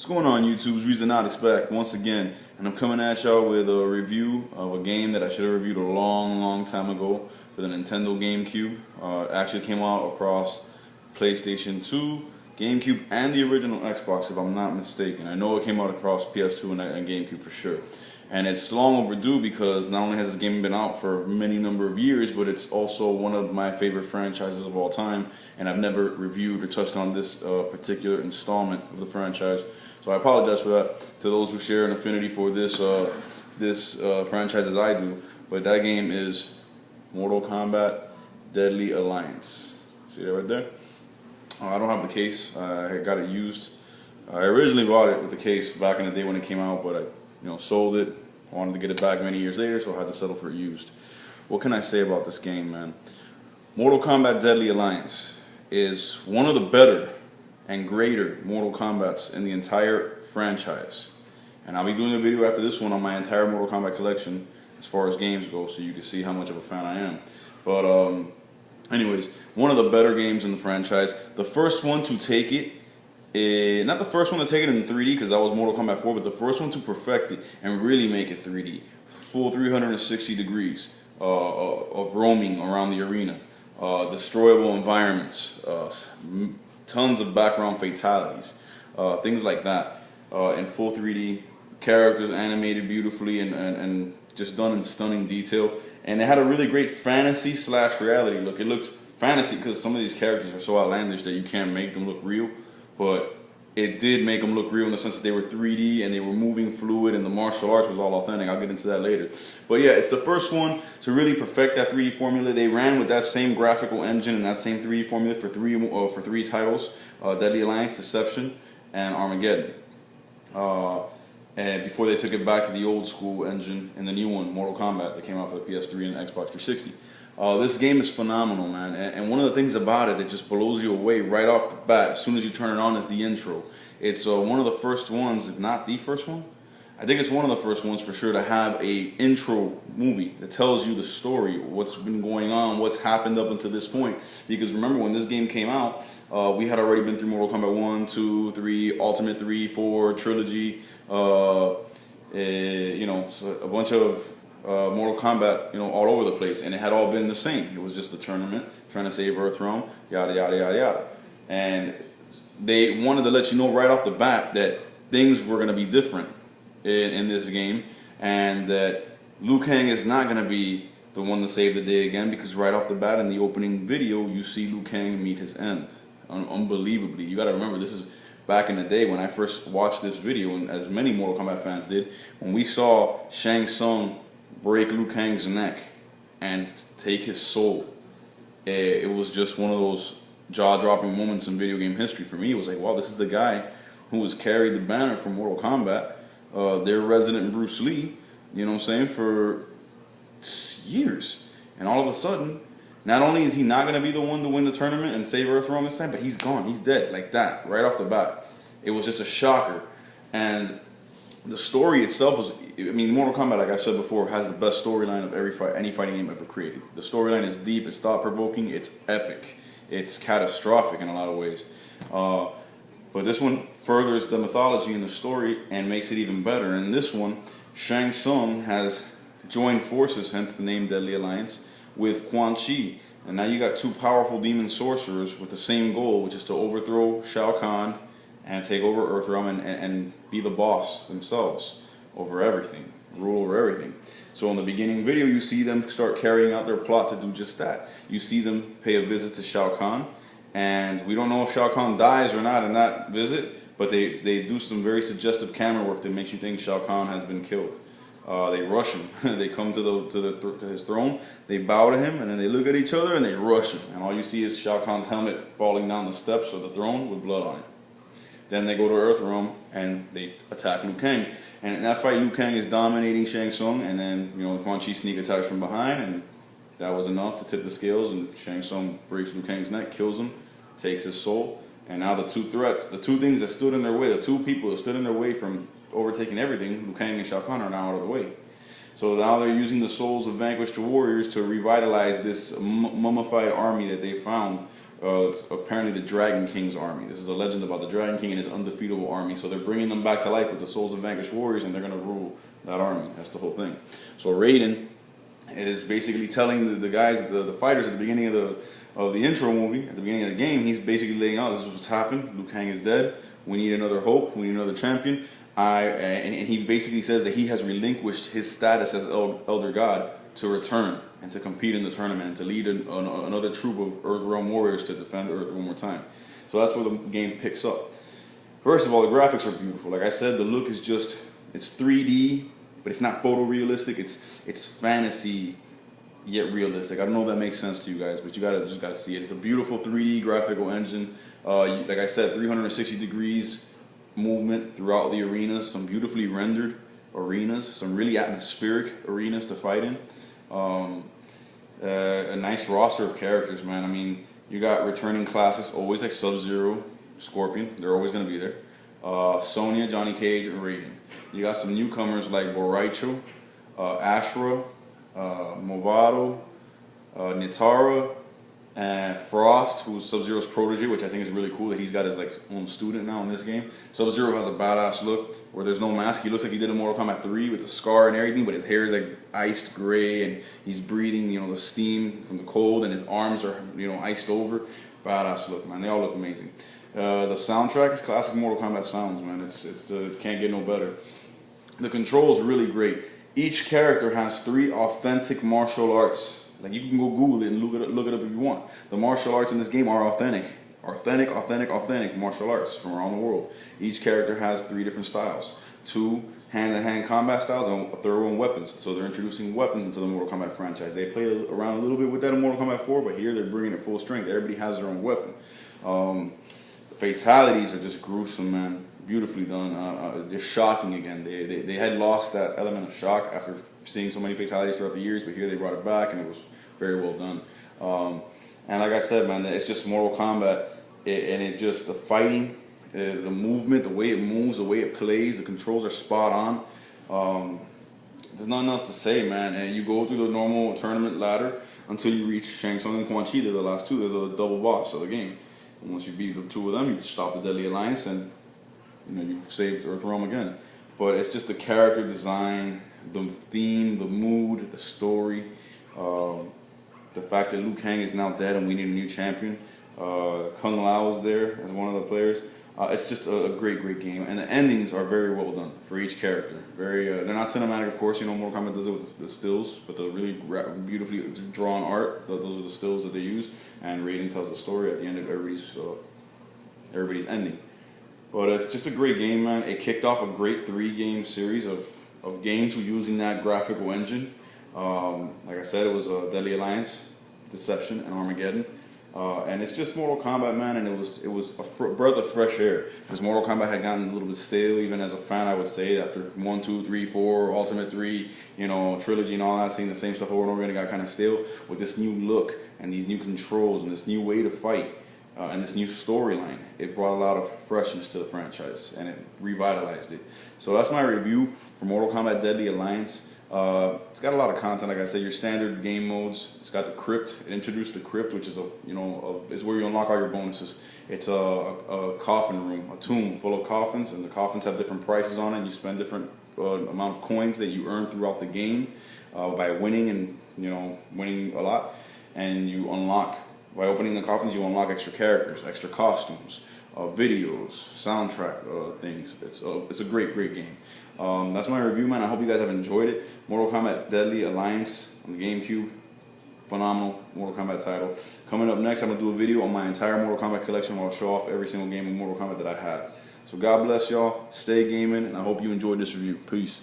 What's going on, YouTube? It's Reezonoticz back once again, and I'm coming at y'all with a review of a game that I should have reviewed a long time ago for the Nintendo GameCube. It actually came out across PlayStation 2, GameCube, and the original Xbox, if I'm not mistaken. I know it came out across PS2 and GameCube for sure. And it's long overdue because not only has this game been out for many number of years, but it's also one of my favorite franchises of all time, and I've never reviewed or touched on this particular installment of the franchise. So I apologize for that to those who share an affinity for this franchise as I do. But that game is Mortal Kombat Deadly Alliance. See that right there? I don't have the case. I got it used. I originally bought it with the case back in the day when it came out, but I sold it. I wanted to get it back many years later, so I had to settle for it used. What can I say about this game, man? Mortal Kombat Deadly Alliance is one of the better and greater Mortal Kombats in the entire franchise. And I'll be doing a video after this one on my entire Mortal Kombat collection as far as games go, so you can see how much of a fan I am. But anyways, one of the better games in the franchise. The first one to take it, not the first one to take it in 3D, because that was Mortal Kombat 4, but the first one to perfect it and really make it 3D. Full 360 degrees of roaming around the arena. Destroyable environments. Tons of background fatalities. Things like that. In full 3D. Characters animated beautifully and just done in stunning detail. And it had a really great fantasy / reality look. It looked fantasy because some of these characters are so outlandish that you can't make them look real. But it did make them look real in the sense that they were 3D and they were moving fluid, and the martial arts was all authentic. I'll get into that later. But yeah, it's the first one to really perfect that 3D formula. They ran with that same graphical engine and that same 3D formula for three titles: Deadly Alliance, Deception, and Armageddon. And before they took it back to the old school engine in the new one, Mortal Kombat, that came out for the PS3 and Xbox 360. This game is phenomenal, man, and one of the things about it that just blows you away right off the bat, as soon as you turn it on, is the intro. It's one of the first ones, if not the first one, I think it's one of the first ones for sure to have a intro movie that tells you the story, what's been going on, what's happened up until this point. Because remember, when this game came out, we had already been through Mortal Kombat 1, 2, 3, Ultimate 3, 4, Trilogy, so a bunch of Mortal Kombat, all over the place, and it had all been the same. It was just the tournament, trying to save Earthrealm, yada yada yada yada. And they wanted to let you know right off the bat that things were going to be different in this game, and that Liu Kang is not going to be the one to save the day again, because right off the bat in the opening video you see Liu Kang meet his end. Unbelievably. You got to remember, this is back in the day when I first watched this video, and as many Mortal Kombat fans did, when we saw Shang Tsung break Liu Kang's neck and take his soul. It was just one of those jaw-dropping moments in video game history for me. It was like, wow, this is the guy who has carried the banner for Mortal Kombat, their resident Bruce Lee, for years. And all of a sudden, not only is he not going to be the one to win the tournament and save Earthrealm this time, but he's gone. He's dead, like that, right off the bat. It was just a shocker. And the story itself was, Mortal Kombat, like I said before, has the best storyline of any fighting game ever created. The storyline is deep, it's thought-provoking, it's epic, it's catastrophic in a lot of ways. But this one furthers the mythology in the story and makes it even better. In this one, Shang Tsung has joined forces, hence the name Deadly Alliance, with Quan Chi. And now you got two powerful demon sorcerers with the same goal, which is to overthrow Shao Kahn and take over Earthrealm and be the boss themselves over everything, rule over everything. So in the beginning video, you see them start carrying out their plot to do just that. You see them pay a visit to Shao Kahn, and we don't know if Shao Kahn dies or not in that visit, but they do some very suggestive camera work that makes you think Shao Kahn has been killed. They rush him. They come to his throne, they bow to him, and then they look at each other and they rush him. And all you see is Shao Kahn's helmet falling down the steps of the throne with blood on it. Then they go to Earthrealm and they attack Liu Kang. And in that fight, Liu Kang is dominating Shang Tsung, and then Quan Chi sneak attacks from behind, and that was enough to tip the scales. And Shang Tsung breaks Liu Kang's neck, kills him, takes his soul. And now the two threats, the two things that stood in their way, the two people that stood in their way from overtaking everything, Liu Kang and Shao Kahn, are now out of the way. So now they're using the souls of vanquished warriors to revitalize this mummified army that they found It's apparently the Dragon King's army. This is a legend about the Dragon King and his undefeatable army. So they're bringing them back to life with the souls of vanquished warriors, and they're going to rule that army. That's the whole thing. So Raiden is basically telling the guys, the fighters at the beginning of the intro movie, at the beginning of the game, he's basically laying out, this is what's happened. Liu Kang is dead. We need another hope. We need another champion. And he basically says that he has relinquished his status as Elder God to return and to compete in the tournament and to lead another troop of Earthrealm warriors to defend Earth one more time. So that's where the game picks up. First of all, the graphics are beautiful. Like I said, the look is just, it's 3D, but it's not photorealistic. It's fantasy yet realistic. I don't know if that makes sense to you guys, but you just gotta see it. It's a beautiful 3D graphical engine. Like I said, 360 degrees movement throughout the arenas, some beautifully rendered arenas, some really atmospheric arenas to fight in. A nice roster of characters, man. I mean, you got returning classics, always like Sub-Zero, Scorpion. They're always going to be there. Sonya, Johnny Cage, and Raiden. You got some newcomers like Boraicho, Ashura, Movado, Nitara, and Frost, who's Sub-Zero's protege, which I think is really cool that he's got his like own student now in this game. Sub-Zero has a badass look where there's no mask. He looks like he did in Mortal Kombat 3 with the scar and everything, but his hair is like iced gray and he's breathing, you know, the steam from the cold, and his arms are, you know, iced over. Badass look, man. They all look amazing. The soundtrack is classic Mortal Kombat sounds, man. It can't get no better. The controls really great. Each character has 3 authentic martial arts. Like, you can go Google it and look it up if you want. The martial arts in this game are authentic martial arts from around the world. Each character has 3 different styles. 2 hand-to-hand combat styles and a third one weapons. So they're introducing weapons into the Mortal Kombat franchise. They play around a little bit with that in Mortal Kombat 4, but here they're bringing it full strength. Everybody has their own weapon. The fatalities are just gruesome, man. Beautifully done. They're shocking again. They had lost that element of shock after seeing so many fatalities throughout the years, but here they brought it back, and it was very well done. And like I said, man, it's just Mortal Kombat, and it just, the fighting, the movement, the way it moves, the way it plays, the controls are spot on. There's nothing else to say, man. And you go through the normal tournament ladder until you reach Shang Tsung and Quan Chi. They're the last 2. They're the double boss of the game. And once you beat the 2 of them, you stop the Deadly Alliance, and you know, you've saved Earthrealm again. But it's just the character design, the theme, the mood, the story, the fact that Liu Kang is now dead and we need a new champion. Kung Lao is there as one of the players. It's just a great game, and the endings are very well done for each character. They're not cinematic, of course. You know, Mortal Kombat does it with the stills, but the really beautifully drawn art. Those are the stills that they use, and Raiden tells a story at the end of everybody's ending. But it's just a great game, man. It kicked off a great 3-game series of games using that graphical engine. Like I said, it was Deadly Alliance, Deception, and Armageddon. And it's just Mortal Kombat, man, and it was a breath of fresh air, because Mortal Kombat had gotten a little bit stale, even as a fan, I would say, after 1, 2, 3, 4, Ultimate 3, you know, Trilogy and all that, seeing the same stuff over and over again, it got kind of stale. With this new look and these new controls and this new way to fight and this new storyline, it brought a lot of freshness to the franchise, and it revitalized it. So that's my review for Mortal Kombat Deadly Alliance. It's got a lot of content, like I said, your standard game modes. It's got the crypt. It introduced the crypt, which is is where you unlock all your bonuses. It's a coffin room, a tomb full of coffins, and the coffins have different prices on it. And you spend different amount of coins that you earn throughout the game by winning, and winning a lot. And you unlock, by opening the coffins, you unlock extra characters, extra costumes, videos, soundtrack things. It's a great game. That's my review, man. I hope you guys have enjoyed it. Mortal Kombat Deadly Alliance on the GameCube. Phenomenal Mortal Kombat title. Coming up next, I'm going to do a video on my entire Mortal Kombat collection where I'll show off every single game of Mortal Kombat that I have. So God bless y'all. Stay gaming, and I hope you enjoyed this review. Peace.